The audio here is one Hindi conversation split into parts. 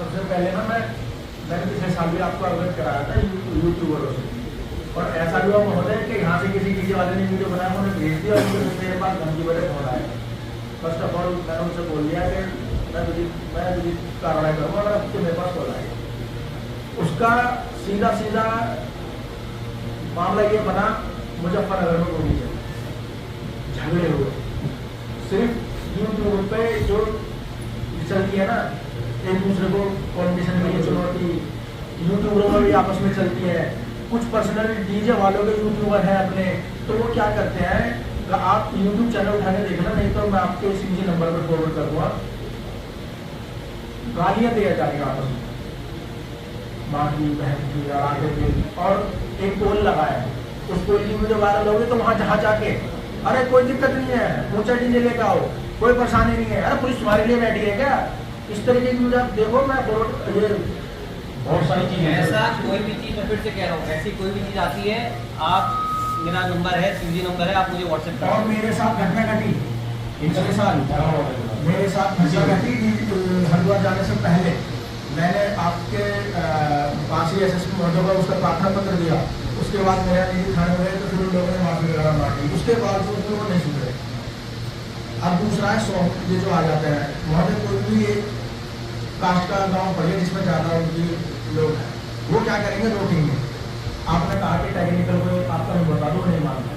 सबसे पहले ना मैंने पिछले साल भी आपको अवगत कराया था यूट्यूबरों से, और ऐसा भी हुआ महोदय कि यहाँ से किसी डीजे वाले ने वीडियो बनाया, उन्होंने भेज दिया और मेरे पास धमकी बड़े फोन आए। फर्स्ट ऑफ ऑल मैंने उनसे बोल दिया कि मैं तुझे कार्रवाई करूँगा अगर आपके मेरे पास कॉल आएगा। उसका सीधा मामला ये बना, मुजफ्फरनगर में गोली चली, झगड़े हुए, सिर्फ यूट्यूब पे जो चलती है ना एक दूसरे को कॉम्पिटिशन में ये चुनौती, यूट्यूबरों में भी आपस में चलती है। कुछ पर्सनल डीजे वालों के यूट्यूबर हैं अपने, तो वो क्या करते हैं, आप यूट्यूब चैनल उठा के देखना, नहीं तो मैं आपके इसी नंबर पर फॉरवर्ड कर दूंगा, गालियां दिया जाएगा आपस में, माँ की, बहन की, आगे की। और एक पोल लगाया है, उस पोल की वीडियो वायरल होगी तो वहां जहाँ जाके अरे कोई दिक्कत नहीं है, ऊंचा डीजे लेकर आओ, कोई परेशानी नहीं है, अरे पुलिस तुम्हारे लिए बैठी है क्या, इस तरीके की आप देखो। मैं ये बहुत सारी चीजें, ऐसा कोई भी चीज़, मैं फिर से कह रहा हूँ, ऐसी कोई भी चीज़ आती है, आप, मेरा नंबर है, सीजी नंबर है, आप मुझे व्हाट्सएप करें। और मेरे साथ घटना घटी पिछले साल, मेरे साथ घटना घटी हरिद्वार जाने से पहले। मैंने आपके पास ही एसएसपी महोदय का उसका प्रार्थना पत्र दिया, उसके बाद मेरा निजी थाने में गए तो फिर उन लोगों ने माफी वगैरह मांगी, उसके बाद वो नहीं सुन रहे। अब दूसरा है सॉफ्ट जो आ जाते हैं, वहाँ पे कोई भी एक कास्ट का गाँव पड़े जिसमें ज़्यादा उनकी लोग हैं, वो क्या करेंगे, रोकेंगे। आपने कहा कि टेक्निकल को आपका नहीं बता दो, नहीं मानते,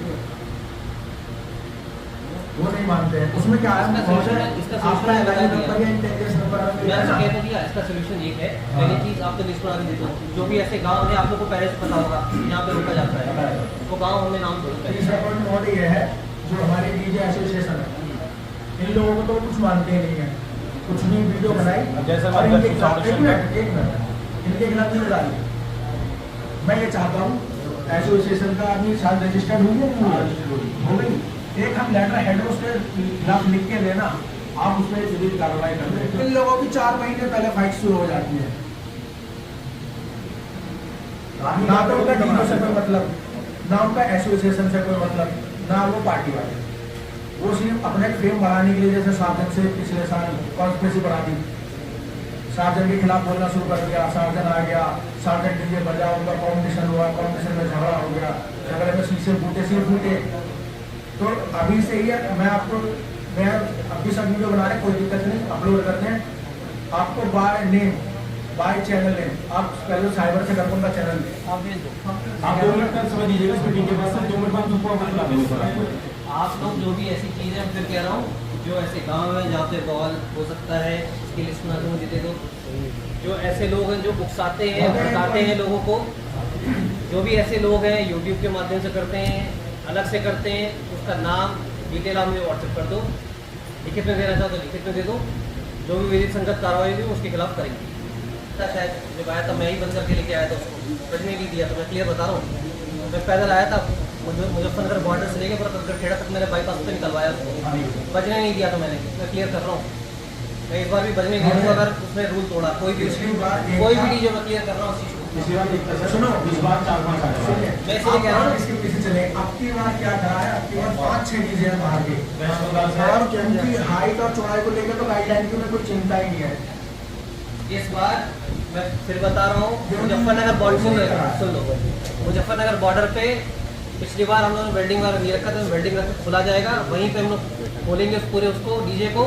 वो नहीं मानते हैं। उसमें क्या है, आपका नंबर या इंटेलिजेंस नंबर इसका सोल्यूशन ये है, पहली चीज़ आपको लिस्ट बना के देता हूँ, जो भी ऐसे गाँव है आप लोग को पहले से पता होगा यहाँ पे रोका जाता है, वो गाँव हमने नाम दो। तीसरा पॉइंट और ये है, जो हमारी डीजे एसोसिएशन है, इन लोगों को तो कुछ मानते ही नहीं है, कुछ भी वीडियो बनाई और इनके खिलाफ इनके खिलाफ नहीं डाली। मैं ये चाहता हूँ एसोसिएशन का आदमी साथ रजिस्टर्ड हुई है, हो गई, एक हम लेटर हेड उसके खिलाफ लिख के देना, आप उसमें जरूर कार्रवाई कर दें। इन लोगों की 4 महीने पहले फाइट शुरू हो जाती है, ना तो उनका डीजे से कोई मतलब, ना उनका एसोसिएशन से कोई मतलब, ना वो पार्टी वाले, वो सिर्फ अपने फेम बढ़ाने के लिए, जैसे सार्जन से पिछले साल कॉन्स्पिरेसी बढ़ा दी, सार्जन के खिलाफ बोलना शुरू कर दिया, सार्जन आ गया, सार्जन डीजे बजा, उनका कॉम्पिटिशन हुआ, कॉम्पिटिशन में झगड़ा हो गया, झगड़े में शीशे फूटे। तो अभी से ही मैं अभी सब वीडियो बना रहे, कोई दिक्कत नहीं, अपलोड करते हैं, आपको by name, by channel name, आप पहले साइबर से कर उनका चैनल आप भेज दो, आप 2 मिनट का समय दीजिएगा इस मीटिंग के बाद, 2 मिनट बाद आप लोग जो भी ऐसी चीज़ें, मैं फिर कह रहा हूँ, जो ऐसे गांव हैं जहाँ पे बवाल हो सकता है, इसकी लिस्ट बना के मुझे दे दो। जो ऐसे लोग हैं जो उकसाते हैं, बताते हैं लोगों को, जो भी ऐसे लोग हैं यूट्यूब के माध्यम से करते हैं, अलग से करते हैं, उसका नाम डिटेल आप मुझे व्हाट्सएप कर दो, लिखित में देना चाहो तो लिखित में दे दो, जो भी विधिक संगत कार्रवाई हुई उसके खिलाफ करेंगे। शायद जब आया था मैं ही बंद करके लेके आया था उसको, बजने नहीं दिया, तो मैं क्लियर बता रहा हूँ, मैं पैदल आया था, मुजफ्फरनगर बॉर्डर से लेके पूरा खेड़ा तक मैंने बाईपास पे निकलवाया उसको, बजने नहीं दिया था मैंने, मैं क्लियर कर रहा हूँ, मैं इस बार भी बजने नहीं दूँगा अगर उसने रूल तोड़ा, कोई भी डीजे में क्लियर कर रहा हूँ। सुनो, इस बार 4-5 मैं इसलिए कह रहा हूँ इसके पीछे चले, आपकी बार क्या करा है, आपकी बार 5-6 डीजे हैं बाहर के, और उनकी हाइट और चौड़ाई को लेकर तो गाइडलाइन की उन्हें कोई चिंता ही नहीं है। इस बार मैं फिर बता रहा हूँ, मुजफ्फरनगर बॉर्डर, सुन लो, मुजफ्फरनगर बॉर्डर पे पिछली बार हम लोगों ने वेल्डिंग वाला नहीं रखा था, वेल्डिंग रख खुला जाएगा, वहीं पे हम लोग खोलेंगे पूरे उसको डीजे को,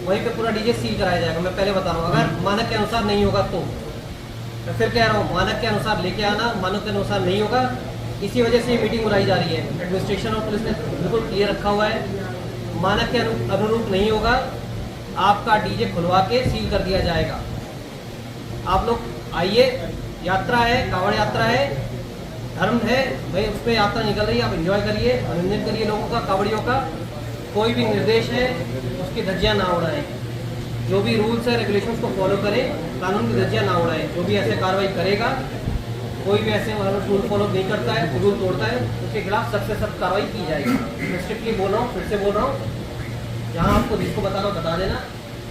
वहीं पे पूरा डीजे सील कराया जाएगा। मैं पहले बता रहा हूँ, अगर मानक के अनुसार नहीं होगा तो मैं फिर कह रहा हूँ, मानक के अनुसार लेके आना, मानक के अनुसार नहीं होगा, इसी वजह से ये मीटिंग बुलाई जा रही है। एडमिनिस्ट्रेशन और पुलिस ने बिल्कुल क्लियर रखा हुआ है, मानक के अनुरूप नहीं होगा, आपका डीजे खुलवा के सील कर दिया जाएगा। आप लोग आइए, यात्रा है, कांवड़ यात्रा है, धर्म है भाई, उस पर यात्रा निकल रही है, आप एंजॉय करिए, मनोरंजन करिए लोगों का, कांवड़ियों का। कोई भी निर्देश है उसकी धज्जियाँ ना उड़ाएं, जो भी रूल्स है रेगुलेशंस को फॉलो करें, कानून की धज्जियाँ ना उड़ाएं। जो भी ऐसे कार्रवाई करेगा, कोई भी ऐसे रूल फॉलो नहीं करता है, रूल तोड़ता है, उसके खिलाफ सख्त से सख्त कार्रवाई की जाएगी। मैं स्ट्रिक्टली बोल रहा हूँ, फिर से बोल रहा हूँ, जहाँ आपको जिसको बता रहा हूँ बता देना।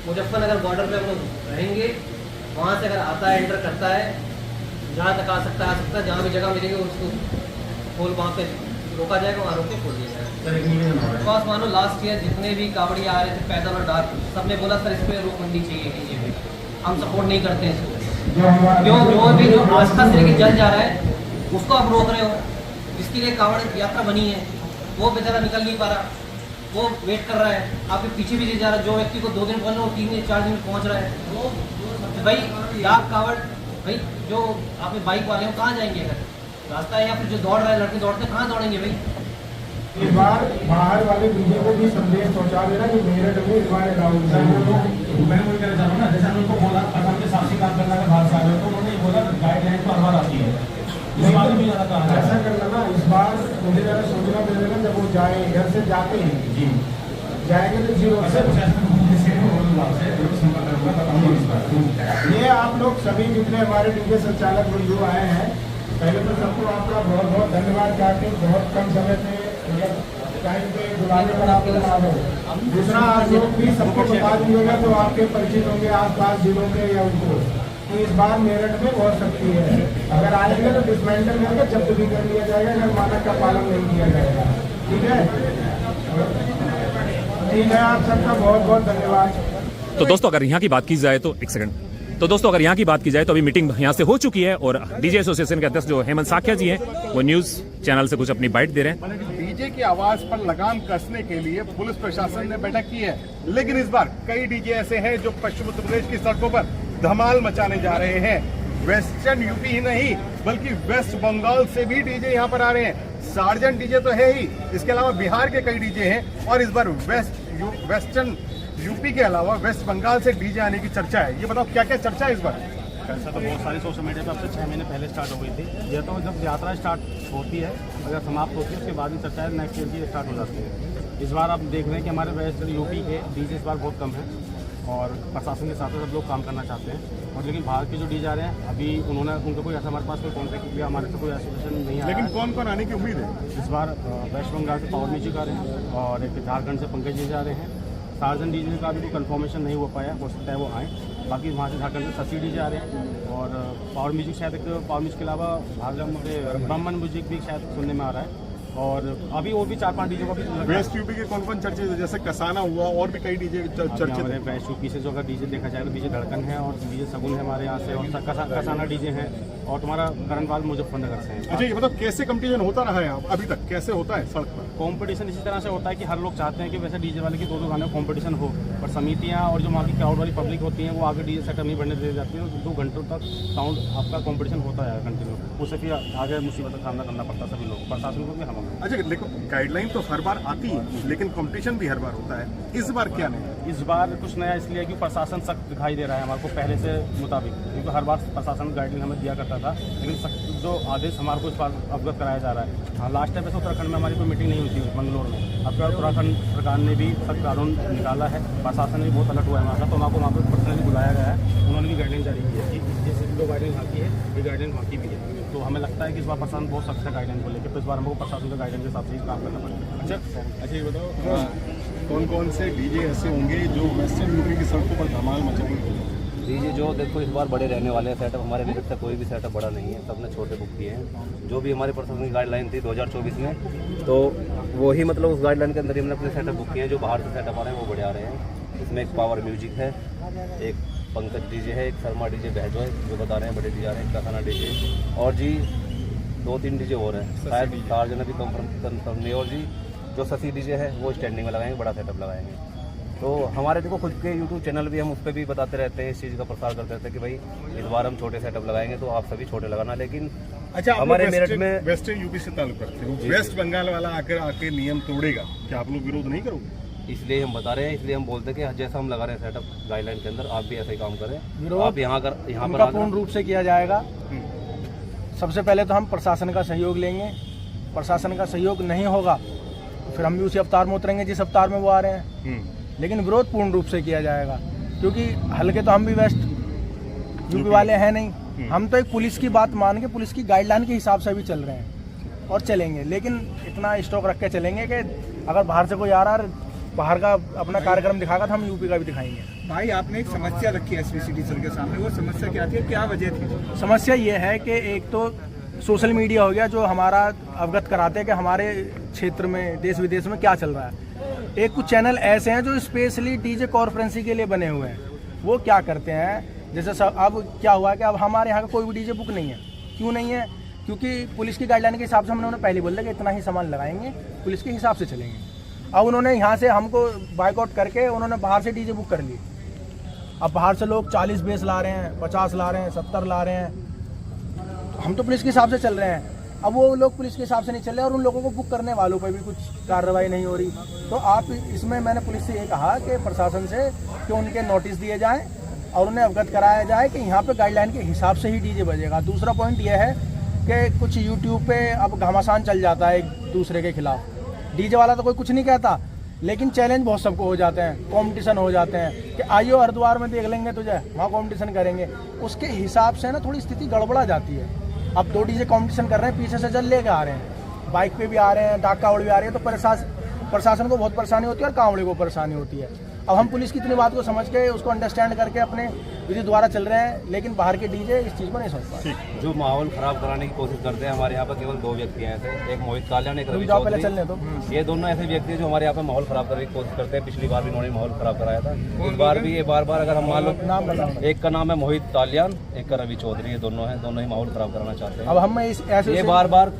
मुजफ्फरनगर बॉर्डर पे हम लोग रहेंगे, वहाँ से अगर आता है, एंटर करता है, जहाँ तक आ सकता है, जहाँ भी जगह मिलेगी उसको खोल, वहाँ पे रोका जाएगा, वहाँ रोक के खोल दिया जाएगा। बस मानो लास्ट ईयर जितने भी कावड़िया आ रहे थे पैदल और डाक, सबने बोला सर इस पर रोक मंडी चाहिए, हम सपोर्ट नहीं करते हैं इसको। जो भी जो आस्था से लेके जल जा रहा है उसको आप रोक रहे हो, जिसके लिए कांवड़ यात्रा बनी है वो बेचारा निकल नहीं पा रहा, वो वेट कर रहा है, आपके पीछे भी जा रहा है। जो व्यक्ति को 2 दिन पहुंचना वो 3 दिन 4 दिन में पहुंच रहा है। वो भाई डाक कांवड़ भाई जो आपके बाइक वाले हैं कहाँ जाएंगे? अगर रास्ता है या फिर जो दौड़ रहा है लड़के दौड़ते कहाँ दौड़ेंगे भाई? इस बार बाहर वाले डीजे को भी संदेश पहुंचा देना कि मेरठ में इस बार अलाउड नहीं है। मैं वही कहना चाह रहा हूँ ना, जैसे उनको बोला असम के साक्षी काम करना का बाहर से आ रहे हो तो उन्होंने ये बोला गाइडलाइन तो हर बार आती है, इस बार भी ज़्यादा कहा ऐसा करना ना, इस बार मुझे ज़रा सोचना पड़ेगा जब वो जाए घर से जाते हैं जी जाएंगे तो जीरो ये आप लोग सभी जितने हमारे डीजे संचालक बंधु आए हैं, पहले तो सबको आपका बहुत बहुत धन्यवाद करके बहुत कम समय से मतलब टाइम पे बुलाने पर आप लोग आ गए। दूसरा आप लोग भी सबको बता दीजिएगा तो आपके परिचित होंगे आसपास जिलों के या उनको कि इस बार मेरठ में बहुत शक्ति है। अगर आएंगे तो डिसमेंटल करके जब्त भी कर लिया जाएगा अगर मानक का पालन नहीं किया जाएगा। ठीक है, ठीक है, आप सबका बहुत बहुत धन्यवाद। तो दोस्तों अगर यहाँ की बात की जाए तो एक सेकंड, तो दोस्तों अगर यहाँ की बात की जाए तो अभी मीटिंग यहाँ से हो चुकी है और डीजे एसोसिएशन के अध्यक्ष जो हेमंत साख्या जी हैं वो न्यूज चैनल से कुछ अपनी बाइट दे रहे हैं। डीजे की आवाज पर लगाम कसने के लिए पुलिस प्रशासन ने बैठक की है, लेकिन इस बार कई डीजे ऐसे हैं जो पश्चिम उत्तर प्रदेश की सड़कों पर धमाल मचाने जा रहे हैं। वेस्टर्न यूपी ही नहीं बल्कि वेस्ट बंगाल से भी डीजे यहाँ पर आ रहे हैं। सार्जन डीजे तो है ही, इसके अलावा बिहार के कई डीजे हैं और इस बार वेस्टर्न यूपी के अलावा वेस्ट बंगाल से डीजे आने की चर्चा है। ये बताओ क्या क्या चर्चा है इस बार? चर्चा तो बहुत सारी सोशल मीडिया पे अब से 6 महीने पहले स्टार्ट हो गई थी। यह तो जब यात्रा स्टार्ट होती है, अगर समाप्त होती है उसके बाद ही चर्चा है नेक्स्ट ईयर की स्टार्ट हो जाती है। इस बार आप देख रहे हैं कि हमारे वेस्ट यूपी के डीजे इस बार बहुत कम है और प्रशासन के साथ सब लोग काम करना चाहते हैं। और लेकिन बाहर के जो डीजे आ रहे हैं अभी उनका कोई ऐसा हमारे पास कोई कॉन्ट्रैक्ट किया, हमारे से कोई एसोसिएशन नहीं आया। लेकिन कौन कौन आने की उम्मीद है? इस बार वेस्ट बंगाल से पावर म्यूजिक आ रहे हैं और एक झारखंड से पंकज जी आ रहे हैं। सार्जन डीजे का भी कोई कंफर्मेशन नहीं हो पाया, हो सकता है वो आए। बाकी वहाँ से झारखंड से शशि डीजे आ रहे हैं और पावर म्यूजिक शायद एक पावर म्यूजिक के अलावा ब्राह्मण म्यूजिक भी शायद सुनने में आ रहा है और अभी और भी 4-5 डीजे को भी वेस्ट यूपी के कौन कौन चर्चे, जैसे कसाना हुआ और भी कई डीजे चर्चे? हमारे वेस्ट यूपी से जो अगर डीजे देखा जाए तो डीजे धड़कन है और डीजे सगुन है हमारे यहाँ से और कसाना डीजे हैं और तुम्हारा करणवाल मुजफ्फरनगर से है। अच्छा, ये बताओ कैसे कंपटीशन होता रहा है अभी तक, कैसे होता है सड़क पर? कंपटीशन इसी तरह से होता है कि हर लोग चाहते हैं कि वैसे डीजे वाले की 2-2 गाने कंपटीशन हो, पर समितियाँ और जो वहाँ की क्राउड वाली पब्लिक होती है वो आगे डीजे सेटअप नहीं बढ़ने दे जाती है। 2 घंटों तक साउंड आपका कंपटीशन होता है कंटिन्यू, उससे फिर आगे मुसीबत का सामना करना पड़ता है सभी लोग, प्रशासन को भी हमें। अच्छा देखो, गाइडलाइन तो हर बार आती है लेकिन कंपटीशन भी हर बार होता है, इस बार क्या नहीं? इस बार कुछ नया इसलिए कि प्रशासन सख्त दिखाई दे रहा है हमारे को पहले से मुताबिक, क्योंकि हर बार प्रशासन गाइडलाइन हमें दिया करता था लेकिन सख्त जो आदेश हमारे को इस बार अवगत कराया जा रहा है। हाँ, लास्ट टाइम ऐसे उत्तराखंड में हमारी कोई मीटिंग नहीं हुई थी मंगलोर में, अब उत्तराखंड सरकार ने भी सख्त कानून निकाला है, प्रशासन भी बहुत अलर्ट हुआ है हमारे साथ, तो हमारे को वहाँ पर पर्सनली बुलाया गया है, उन्होंने भी गाइडलाइन जारी की है कि जैसे जो गाइडलाइन वहाँ की है ये गाइडलाइन वहाँ की भी है। तो हमें लगता है कि इस बार प्रशासन बहुत सख्त है गाइडलाइन को लेकर, तो इस बार हमको प्रशासन का गाइडलाइन के हिसाब से ही काम करना पड़ेगा। अच्छा ये बताओ कौन कौन से डीजे ऐसे होंगे जो वेस्टर्न यूपी की सड़कों पर धमाल मचाएंगे? डीजे जो देखो इस बार बड़े रहने वाले हैं। सेटअप हमारे अभी तक कोई भी सेटअप बड़ा नहीं है, सबने छोटे बुक किए हैं। जो भी हमारी प्रशासन की गाइडलाइन थी 2024 में, तो वही मतलब उस गाइडलाइन के अंदर ही हमने अपने सेटअप बुक किए हैं। जो बाहर से सेटअप आ रहे हैं वो बड़े आ रहे हैं। इसमें एक पावर म्यूजिक है, एक पंकज डीजे है, एक शर्मा डीजे बहजो है जो बता रहे हैं बड़े डीजे आ रहे हैं, कसाना डीजे और जी 2-3 डीजे और हैं, शायद सार्जन भी कंफर्म नहीं। और जी जो शशि डीजे है वो स्टैंडिंग में लगाएंगे, बड़ा सेटअप लगाएंगे। तो हमारे देखो खुद के यूट्यूब चैनल भी हम उस पर भी बताते रहते हैं, इस चीज़ का प्रसार करते रहते हैं कि भाई इस बार हम छोटे सेटअप लगाएंगे तो आप सभी छोटे लगाना। लेकिन अच्छा, हमारे मेरठ में वेस्टर्न यूपी से ताल्लुक रखते हो, वेस्ट बंगाल वाला आके नियम तोड़ेगा, क्या आप लोग विरोध नहीं करोगे? इसलिए हम बता रहे हैं, इसलिए हम बोलते हैं कि जैसा हम लगा रहे हैं सेटअप गाइडलाइन के अंदर, आप भी ऐसा ही काम करें। आप यहाँ पर पूर्ण रूप से किया जाएगा। सबसे पहले तो हम प्रशासन का सहयोग लेंगे, प्रशासन का सहयोग नहीं होगा फिर हम भी उसी अवतार में उतरेंगे जिस अवतार में वो आ रहे हैं। लेकिन विरोध पूर्ण रूप से किया जाएगा, क्योंकि हल्के तो हम भी वेस्ट यूपी वाले हैं नहीं। हम तो एक पुलिस की बात मान के पुलिस की गाइडलाइन के हिसाब से भी चल रहे हैं और चलेंगे, लेकिन इतना स्टॉक रख के चलेंगे कि अगर बाहर से कोई आ रहा है बाहर का अपना कार्यक्रम दिखाएगा तो हम यूपी का भी दिखाएंगे। भाई आपने एक समस्या रखी है एसवीसीडी सर के सामने, वो समस्या क्या थी, क्या वजह थी? समस्या ये है कि एक तो सोशल मीडिया हो गया जो हमारा अवगत कराते हैं कि हमारे क्षेत्र में देश विदेश में क्या चल रहा है। एक कुछ चैनल ऐसे हैं जो स्पेशली डीजे कॉन्फ्रेंसिंग के लिए बने हुए हैं। वो क्या करते हैं, जैसे अब क्या हुआ है कि अब हमारे यहाँ का कोई भी डीजे बुक नहीं है। क्यों नहीं है? क्योंकि पुलिस की गाइडलाइन के हिसाब से हमने उन्हें पहले बोल दिया कि इतना ही सामान लगाएंगे, पुलिस के हिसाब से चलेंगे। अब उन्होंने यहाँ से हमको बाइकआउट करके उन्होंने बाहर से डीजे बुक कर लिए। अब बाहर से लोग 40 बेस ला रहे हैं, 50 ला रहे हैं, 70 ला रहे हैं। तो हम तो पुलिस के हिसाब से चल रहे हैं। अब वो लोग पुलिस के हिसाब से नहीं चल रहे और उन लोगों को बुक करने वालों पर भी कुछ कार्रवाई नहीं हो रही। तो आप इसमें मैंने पुलिस से ये कहा कि प्रशासन से कि उनके नोटिस दिए जाएं और उन्हें अवगत कराया जाए कि यहाँ पे गाइडलाइन के हिसाब से ही डीजे बजेगा। दूसरा पॉइंट ये है कि कुछ यूट्यूब पे अब घमासान चल जाता है एक दूसरे के खिलाफ। डीजे वाला तो कोई कुछ नहीं कहता, लेकिन चैलेंज बहुत सबको हो जाते हैं, कंपटीशन हो जाते हैं कि आइयो हरिद्वार में देख लेंगे तुझे, वहाँ कंपटीशन करेंगे। उसके हिसाब से ना थोड़ी स्थिति गड़बड़ा जाती है। अब 2 डीजे कंपटीशन कर रहे हैं, पीछे से जल लेके आ रहे हैं, बाइक पे भी आ रहे हैं, डाक कावड़ भी आ रही है, तो प्रशासन को बहुत परेशानी होती है और कावड़े को परेशानी होती है। अब हम पुलिस की इतनी बात को समझ के उसको अंडरस्टैंड करके अपने विधि द्वारा चल रहे हैं, लेकिन बाहर के डीजे इस चीज़ को नहीं समझ पाते। जो माहौल खराब कराने की कोशिश करते हैं, हमारे यहाँ पर केवल 2 व्यक्ति हैं ऐसे, एक मोहित कालियान, एक रवि पहले चलने दो। ये दोनों ऐसे व्यक्ति हैं जो हमारे यहाँ पे माहौल खराब करने की कोशिश करते हैं। पिछली बार भी इन्होंने माहौल खराब कराया था, इस बार भी ये बार अगर हम मान लो, नाम बताओ। एक का नाम है मोहित कालियान, एक का रवि चौधरी, ये दोनों हैं, दोनों ही माहौल खराब कराना चाहते हैं। अब हम ऐसे ये बार बार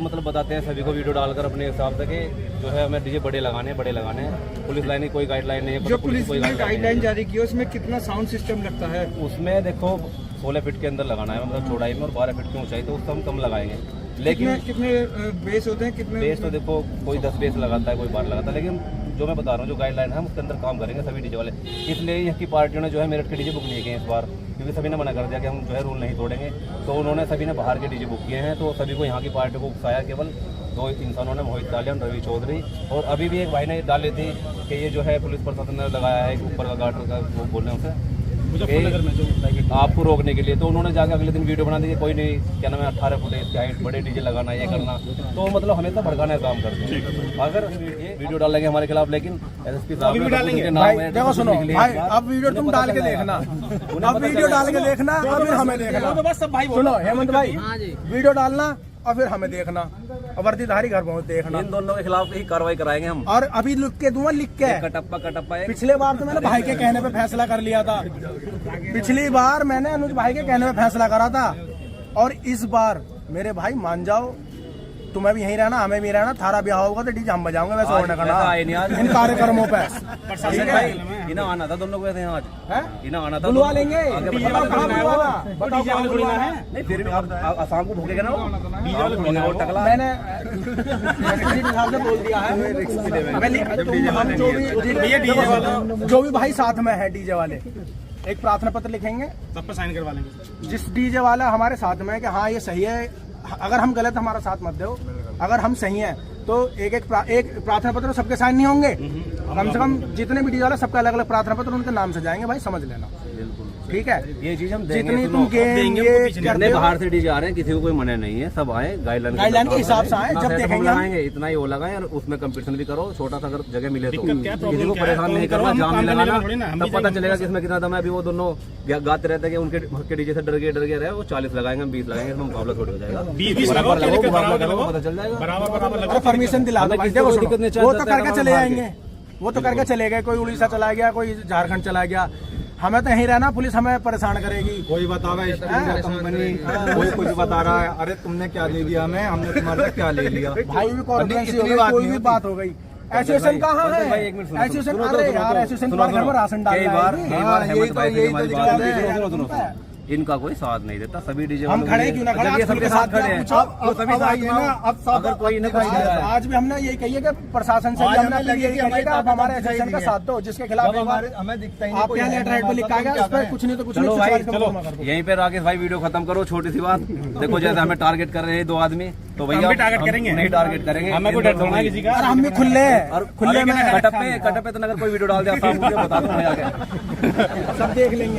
मतलब बताते हैं सभी को वीडियो डालकर अपने हिसाब से कि जो है हमें डीजे बड़े लगाने हैं। पुलिस लाइन की कोई गाइडलाइन नहीं है। जो पुलिस ने गाइडलाइन जारी की है उसमें कितना साउंड सिस्टम लगता है? उसमें देखो 16 फीट के अंदर लगाना है, मतलब चौड़ाई में, और 12 फीट की ऊंचाई, तो उससे हम कम लगाएंगे। लेकिन कितने बेस होते हैं? कितने बेस तो देखो कोई 10 बेस लगाता है, कोई 12 लगाता है, लेकिन जो मैं बता रहा हूँ जो गाइडलाइन है हम उसके अंदर काम करेंगे सभी डीजे वाले। इसलिए यहाँ की पार्टियों ने जो है मेरठ के डीजे बुक नहीं किए इस बार, क्योंकि सभी ने मना कर दिया कि हम जो है रूल नहीं तोड़ेंगे। तो उन्होंने सभी ने बाहर के डीजे बुक किए हैं। तो सभी को यहाँ की पार्टी को उकसाया, केवल 2 इंसानों ने, मोहित कालियान, रवि चौधरी, और अभी भी एक भाई ने डाली थी कि ये जो है पुलिस प्रशासन ने लगाया है ऊपर का गार्ड का, वो बोल रहे हैं मुजफ्फरनगर में जो आपको रोकने के लिए। तो उन्होंने जाकर अगले दिन वीडियो बना दी कि कोई नहीं, क्या नाम है, 18 फुट इसकी हाइट, बड़े डीजे लगाना, ये करना। तो मतलब हमेशा भड़काने का काम करते हैं। अगर ये वीडियो डालेंगे हमारे खिलाफ, लेकिन एसएसपी साहब देखो सुनो भाई, अब वीडियो तुम डाल के देखना, अब वीडियो डाल के देखना और फिर हमें देखना। सुनो हेमंत भाई, वीडियो डालना और फिर हमें देखना, और वर्दीधारी घर पहुँच देखना। इन दोनों के खिलाफ ही कार्रवाई कराएंगे हम। और अभी लिख के दूंगा, लिख के कटप्पा पिछले बार तो मैंने भाई के कहने पे फैसला कर लिया था। पिछली बार मैंने अनुज भाई के कहने पे फैसला करा था, और इस बार मेरे भाई मान जाओ, तुम्हें भी यहीं रहना, हमें भी रहना। थारा ब्याह होगा तो डीजे हम बजाऊंगे, वैसे होने का ना इन कार्यक्रमों पे। इन्हें आना था दोनों को, वैसे आज इन्हें आना था, बुलवा लेंगे। नहीं फिर भी आप आसाम को भूखेगा ना, मैंने साहब ने बोल दिया है। हम जो भी भाई साथ में है डीजे वाले, एक प्रार्थना पत्र लिखेंगे, सब पे साइन करवा लेंगे। जिस डीजे वाला हमारे साथ में है कि हाँ ये सही है, अगर हम गलत हमारा साथ मत दो, अगर हम सही हैं तो एक प्रार्थना पत्र सबके साइन नहीं होंगे, कम से कम जितने भी डीजे वाले सबका अलग अलग प्रार्थना पत्र उनके नाम से जाएंगे, भाई समझ लेना। ठीक है, ये चीज हम जितनी तुम गेम बाहर से डीजे आ रहे हैं, किसी को कोई मना नहीं है, सब आए गाइडलाइन के हिसाब से आए। जब देखेंगे इतना ही वो लगाए और उसमें कंपटीशन भी करो, छोटा सा अगर जगह मिले तो किसी को परेशान नहीं करना, जाम नहीं लगाना, तब पता चलेगा कि इसमें कितना दम है। अभी वो दोनों गाते रहते हैं कि उनके डीजे से डर गए रहे, वो 40 लगाएंगे, 20 लगाएंगे, इसमें मुकाबला थोड़ी हो जाएगा, पता चल जाएगा। परमिशन दिला दो, वो तो करके चले जाएंगे, वो तो करके चले गए, कोई उड़ीसा चला गया, कोई झारखंड चला गया, हमें तो यहीं रहना, पुलिस हमें परेशान करेगी। कोई बतावा कंपनी, कोई कुछ बता रहा है, अरे तुमने क्या ले लिया, हमने तुम्हारे क्या ले लिया। भाई भी कॉन्फ्रेंस हो गई, कोई भी बात हो गई। एसोसिएशन कहाँ है? एसोसिएशन, अरे यार एसोसिएशन तुम्हारे घर में राशन डाल रहा है। इनका कोई साथ नहीं देता, सभी डीजे हम खड़े क्यों ना खड़े, सबके साथ खड़े हैं, सभी अगर कोई आज भी हमने यही कही है कि प्रशासन से हमने आप हमारे एसोसिएशन का साथ दो, जिसके खिलाफ हमें दिखता है आपके यहाँ लेटर हेड पे लिखा गया, उस पर कुछ नहीं तो कुछ नहीं। यहीं पे राकेश भाई वीडियो खत्म करो, छोटी सी बात देखो, जैसे हमें टारगेट कर रहे हैं 2 आदमी, तो भैया टारगेट करेंगे, नहीं टारगेट करेंगे, हमें कोई डर थोड़ा है किसी का। हम भी खुले हैं, और खुले में कटप पे तो अगर कोई वीडियो डाल दिया बता दूं, सब देख लेंगे।